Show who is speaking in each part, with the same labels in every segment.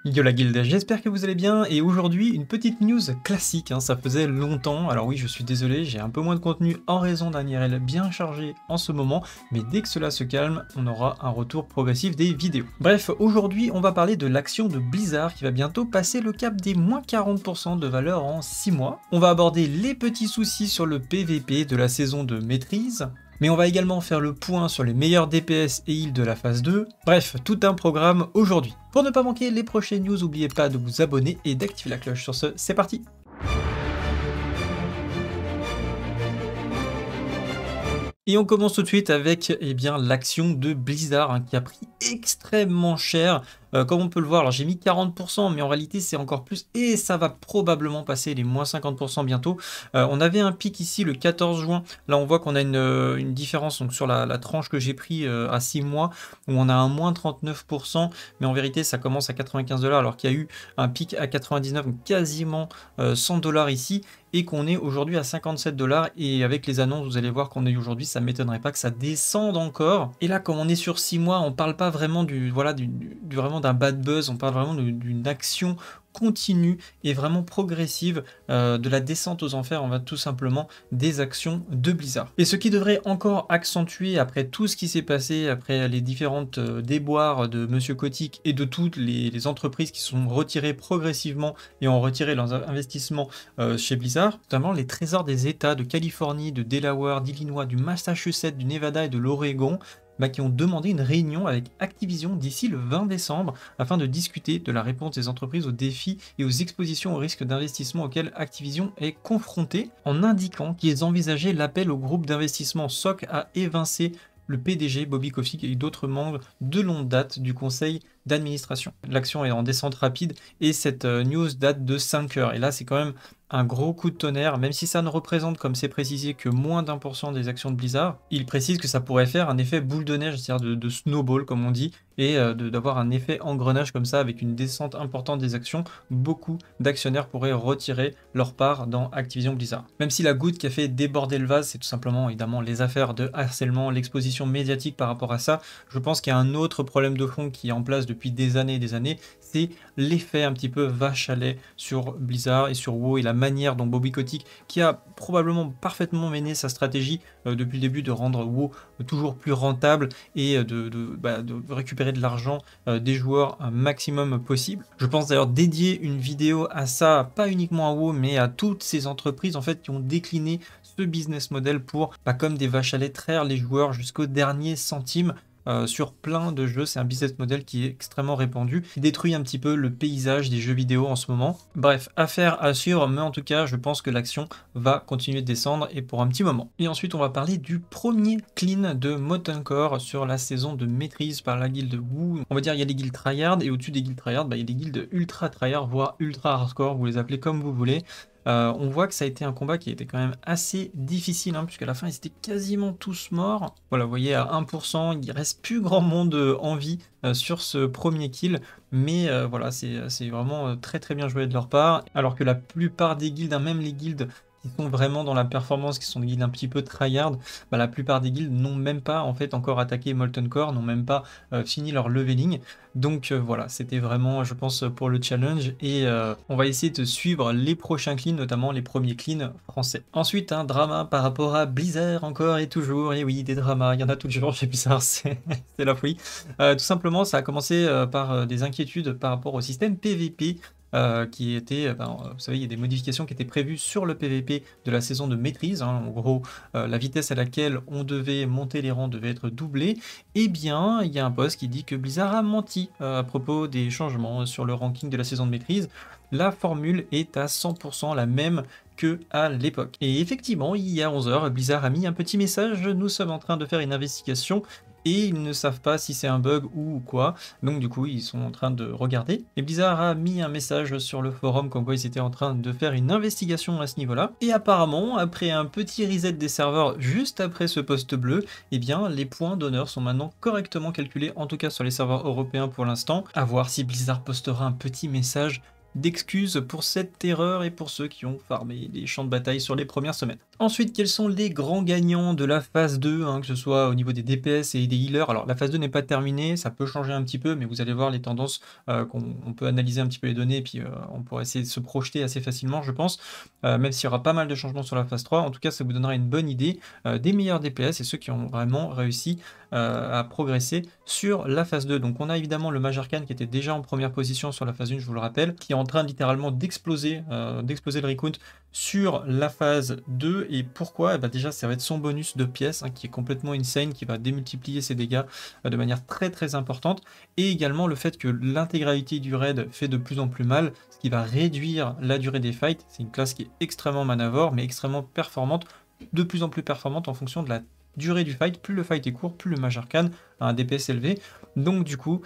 Speaker 1: Yo la guilde, j'espère que vous allez bien et aujourd'hui une petite news classique, ça faisait longtemps, alors oui je suis désolé, j'ai un peu moins de contenu en raison d'un IRL bien chargé en ce moment, mais dès que cela se calme, on aura un retour progressif des vidéos. Bref, aujourd'hui on va parler de l'action de Blizzard qui va bientôt passer le cap des moins 40% de valeur en 6 mois. On va aborder les petits soucis sur le PVP de la saison de maîtrise, mais on va également faire le point sur les meilleurs DPS et heals de la phase 2. Bref, tout un programme aujourd'hui. Pour ne pas manquer les prochaines news, n'oubliez pas de vous abonner et d'activer la cloche. Sur ce, c'est parti! Et on commence tout de suite avec l'action de Blizzard qui a pris extrêmement cher. Comme on peut le voir, alors j'ai mis 40%, mais en réalité c'est encore plus et ça va probablement passer les moins 50% bientôt. On avait un pic ici le 14 juin. Là on voit qu'on a une différence donc, sur la tranche que j'ai pris à 6 mois où on a un moins 39%, mais en vérité ça commence à 95$ alors qu'il y a eu un pic à 99, donc quasiment 100$ ici, et qu'on est aujourd'hui à 57$, et avec les annonces vous allez voir qu'on est aujourd'hui, ça m'étonnerait pas que ça descende encore. Et là comme on est sur 6 mois, on parle pas vraiment vraiment d'un bad buzz, on parle vraiment d'une action continue et vraiment progressive de la descente aux enfers, on va tout simplement des actions de Blizzard. Et ce qui devrait encore accentuer après tout ce qui s'est passé, après les différentes déboires de Monsieur Kotick et de toutes les entreprises qui sont retirées progressivement et ont retiré leurs investissements chez Blizzard, notamment les trésors des États de Californie, de Delaware, d'Illinois, du Massachusetts, du Nevada et de l'Oregon, qui ont demandé une réunion avec Activision d'ici le 20 décembre afin de discuter de la réponse des entreprises aux défis et aux expositions aux risques d'investissement auxquels Activision est confrontée, en indiquant qu'ils envisageaient l'appel au groupe d'investissement SOC à évincer le PDG Bobby Kotick et d'autres membres de longue date du conseil d'administration. L'action est en descente rapide et cette news date de 5 heures. Et là, c'est quand même un gros coup de tonnerre, même si ça ne représente, comme c'est précisé, que moins d'1% des actions de Blizzard. Il précise que ça pourrait faire un effet boule de neige, c'est-à-dire de snowball, comme on dit, et d'avoir un effet engrenage comme ça, avec une descente importante des actions. Beaucoup d'actionnaires pourraient retirer leur part dans Activision Blizzard. Même si la goutte qui a fait déborder le vase, c'est tout simplement, évidemment, les affaires de harcèlement, l'exposition médiatique par rapport à ça, je pense qu'il y a un autre problème de fond qui est en place depuis des années et des années, c'est l'effet un petit peu vache à lait sur Blizzard et sur WoW et la manière dont Bobby Kotick, qui a probablement parfaitement mené sa stratégie depuis le début de rendre WoW toujours plus rentable et de récupérer de l'argent des joueurs un maximum possible. Je pense d'ailleurs dédier une vidéo à ça, pas uniquement à WoW, mais à toutes ces entreprises en fait qui ont décliné ce business model pour, comme des vaches à lait, traire les joueurs jusqu'au dernier centime. Sur plein de jeux, c'est un business model qui est extrêmement répandu, qui détruit un petit peu le paysage des jeux vidéo en ce moment. Bref, affaire à suivre, mais en tout cas, je pense que l'action va continuer de descendre et pour un petit moment. Et ensuite, on va parler du premier clean de Molten Core sur la saison de maîtrise par la guilde WoW. On va dire il y a les guildes tryhard et au-dessus des guilds tryhard, il y a des guildes ultra tryhard, voire ultra hardcore, vous les appelez comme vous voulez. On voit que ça a été un combat qui était quand même assez difficile, puisqu'à la fin ils étaient quasiment tous morts. Voilà, vous voyez à 1%, il reste plus grand monde en vie sur ce premier kill, mais voilà, c'est vraiment très très bien joué de leur part, alors que la plupart des guildes, même les guildes qui sont vraiment dans la performance, qui sont des guildes un petit peu tryhard, la plupart des guildes n'ont même pas en fait encore attaqué Molten Core, n'ont même pas fini leur leveling. Donc voilà, c'était vraiment, je pense, pour le challenge, et on va essayer de suivre les prochains cleans, notamment les premiers cleans français. Ensuite, un drama par rapport à Blizzard encore et toujours, et oui, des dramas, il y en a toujours chez Blizzard, c'est la folie. Tout simplement, ça a commencé par des inquiétudes par rapport au système PVP, qui était, vous savez, il y a des modifications qui étaient prévues sur le PVP de la saison de maîtrise, en gros, la vitesse à laquelle on devait monter les rangs devait être doublée. Eh bien, il y a un post qui dit que Blizzard a menti à propos des changements sur le ranking de la saison de maîtrise. La formule est à 100% la même que à l'époque. Et effectivement, il y a 11 heures, Blizzard a mis un petit message: nous sommes en train de faire une investigation. Et ils ne savent pas si c'est un bug ou quoi, donc du coup ils sont en train de regarder. Et Blizzard a mis un message sur le forum comme quoi ils étaient en train de faire une investigation à ce niveau-là. Et apparemment, après un petit reset des serveurs juste après ce post bleu, eh bien les points d'honneur sont maintenant correctement calculés, en tout cas sur les serveurs européens pour l'instant. À voir si Blizzard postera un petit message d'excuses pour cette erreur et pour ceux qui ont farmé les champs de bataille sur les premières semaines. Ensuite, quels sont les grands gagnants de la phase 2, hein, que ce soit au niveau des DPS et des healers. Alors la phase 2 n'est pas terminée, ça peut changer un petit peu, mais vous allez voir les tendances, on peut analyser un petit peu les données, et puis on pourrait essayer de se projeter assez facilement, je pense, même s'il y aura pas mal de changements sur la phase 3. En tout cas, ça vous donnera une bonne idée des meilleurs DPS et ceux qui ont vraiment réussi à progresser sur la phase 2. Donc on a évidemment le Mage Arcane qui était déjà en première position sur la phase 1, je vous le rappelle, qui est en train littéralement d'exploser le recount sur la phase 2. Et pourquoi? Déjà, ça va être son bonus de pièces, hein, qui est complètement insane, qui va démultiplier ses dégâts de manière très très importante, et également le fait que l'intégralité du raid fait de plus en plus mal, ce qui va réduire la durée des fights. C'est une classe qui est extrêmement manavore mais extrêmement performante, de plus en plus performante en fonction de la durée du fight. Plus le fight est court, plus le Mage Arcane a un DPS élevé, donc du coup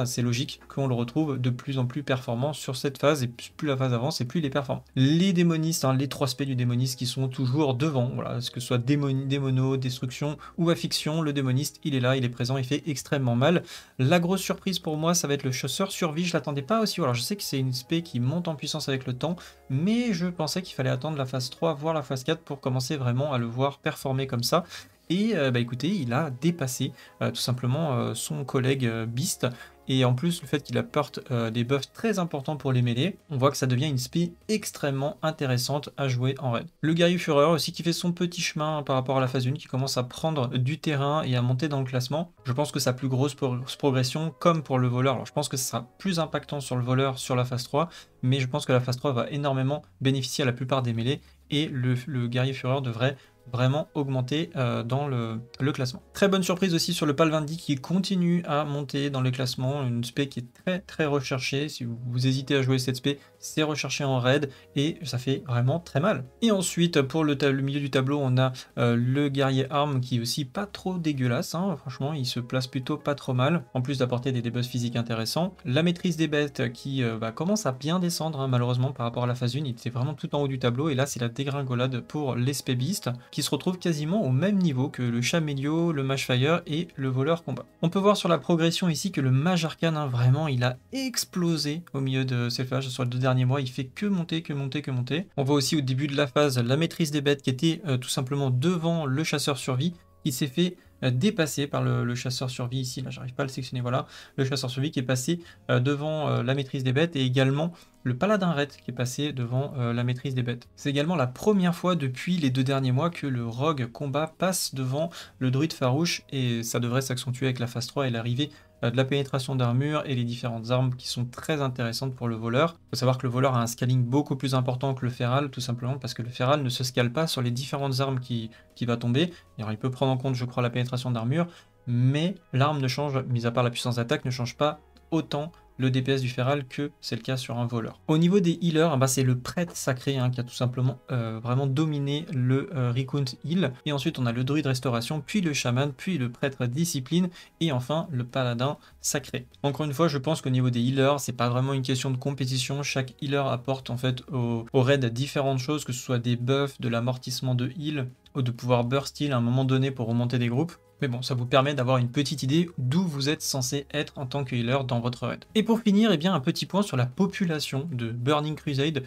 Speaker 1: c'est logique qu'on le retrouve de plus en plus performant sur cette phase, et plus la phase avance et plus il est performant. Les démonistes, hein, les 3 spés du démoniste qui sont toujours devant, voilà, ce que ce soit démono, destruction ou affiction, le démoniste il est là, il est présent, il fait extrêmement mal. La grosse surprise pour moi, ça va être le chasseur survie. Je l'attendais pas aussi, alors je sais que c'est une spé qui monte en puissance avec le temps, mais je pensais qu'il fallait attendre la phase 3 voire la phase 4 pour commencer vraiment à le voir performer comme ça. Et écoutez, il a dépassé tout simplement son collègue Beast. Et en plus, le fait qu'il apporte des buffs très importants pour les mêlées, on voit que ça devient une spé extrêmement intéressante à jouer en raid. Le guerrier fureur aussi qui fait son petit chemin par rapport à la phase 1, qui commence à prendre du terrain et à monter dans le classement. Je pense que sa plus grosse progression, comme pour le voleur, alors je pense que ce sera plus impactant sur le voleur sur la phase 3, mais je pense que la phase 3 va énormément bénéficier à la plupart des mêlées, et le guerrier fureur devrait vraiment augmenter dans le classement. Très bonne surprise aussi sur le Palvandi qui continue à monter dans le classement, une spé qui est très très recherchée. Si vous hésitez à jouer cette spé, c'est recherché en raid et ça fait vraiment très mal. Et ensuite pour le milieu du tableau, on a le guerrier arme qui est aussi pas trop dégueulasse, hein. Franchement il se place plutôt pas trop mal, en plus d'apporter des debuffs physiques intéressants. La maîtrise des bêtes qui commence à bien descendre, hein, malheureusement par rapport à la phase 1, il était vraiment tout en haut du tableau, et là c'est la dégringolade pour l'espé beast qui se retrouve quasiment au même niveau que le Chamélio, le Mage Fire et le voleur combat. On peut voir sur la progression ici que le Mage Arcane, hein, vraiment il a explosé au milieu de ces phases. Sur les 2 derniers mois, il fait que monter, que monter, que monter. On voit aussi au début de la phase la maîtrise des bêtes qui était tout simplement devant le chasseur survie, qui s'est fait dépassé par le chasseur survie ici, là j'arrive pas à le sectionner, voilà, le chasseur survie qui est passé devant la maîtrise des bêtes, et également le paladin raid qui est passé devant la maîtrise des bêtes. C'est également la première fois depuis les 2 derniers mois que le rogue combat passe devant le druide farouche, et ça devrait s'accentuer avec la phase 3 et l'arrivée de la pénétration d'armure et les différentes armes qui sont très intéressantes pour le voleur. Il faut savoir que le voleur a un scaling beaucoup plus important que le feral, tout simplement parce que le feral ne se scale pas sur les différentes armes qui va tomber. Alors, il peut prendre en compte, je crois, la pénétration d'armure, mais l'arme ne change, mis à part la puissance d'attaque, ne change pas autant le DPS du feral que c'est le cas sur un voleur. Au niveau des healers, c'est le prêtre sacré, hein, qui a tout simplement vraiment dominé le recount heal. Et ensuite on a le druide restauration, puis le chaman, puis le prêtre discipline, et enfin le paladin sacré. Encore une fois, je pense qu'au niveau des healers, c'est pas vraiment une question de compétition. Chaque healer apporte en fait au raid différentes choses, que ce soit des buffs, de l'amortissement de heal, ou de pouvoir burst heal à un moment donné pour remonter des groupes. Mais bon, ça vous permet d'avoir une petite idée d'où vous êtes censé être en tant que healer dans votre raid. Et pour finir, un petit point sur la population de Burning Crusade,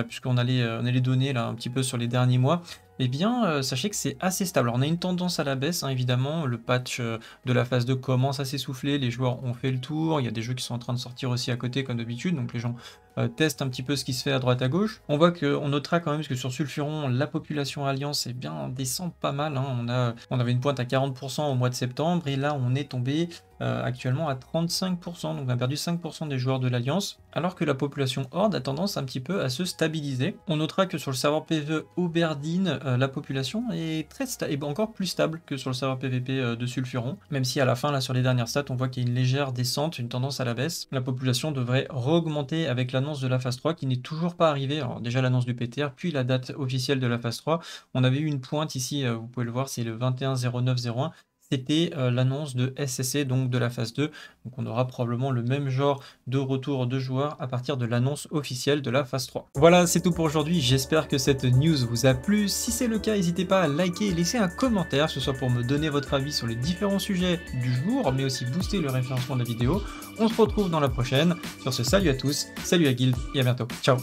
Speaker 1: puisqu'on a les données là un petit peu sur les derniers mois. Sachez que c'est assez stable. Alors, on a une tendance à la baisse, hein, évidemment. Le patch de la phase 2 commence à s'essouffler, les joueurs ont fait le tour, il y a des jeux qui sont en train de sortir aussi à côté comme d'habitude, donc les gens testent un petit peu ce qui se fait à droite à gauche. On voit qu'on notera quand même que sur Sulfuron, la population Alliance descend pas mal, hein. On avait une pointe à 40% au mois de septembre, et là on est tombé actuellement à 35%, donc on a perdu 5% des joueurs de l'Alliance, alors que la population Horde a tendance un petit peu à se stabiliser. On notera que sur le serveur PvE Auberdine, la population est encore plus stable que sur le serveur PvP de Sulfuron, même si à la fin, là sur les dernières stats, on voit qu'il y a une légère descente, une tendance à la baisse. La population devrait re-augmenter avec l'annonce de la phase 3 qui n'est toujours pas arrivée. Alors déjà l'annonce du PTR, puis la date officielle de la phase 3. On avait eu une pointe ici, vous pouvez le voir, c'est le 21/09/01. C'était l'annonce de SSC, donc de la phase 2. Donc on aura probablement le même genre de retour de joueurs à partir de l'annonce officielle de la phase 3. Voilà, c'est tout pour aujourd'hui. J'espère que cette news vous a plu. Si c'est le cas, n'hésitez pas à liker et laisser un commentaire, que ce soit pour me donner votre avis sur les différents sujets du jour, mais aussi booster le référencement de la vidéo. On se retrouve dans la prochaine. Sur ce, salut à tous, salut à Guild et à bientôt. Ciao.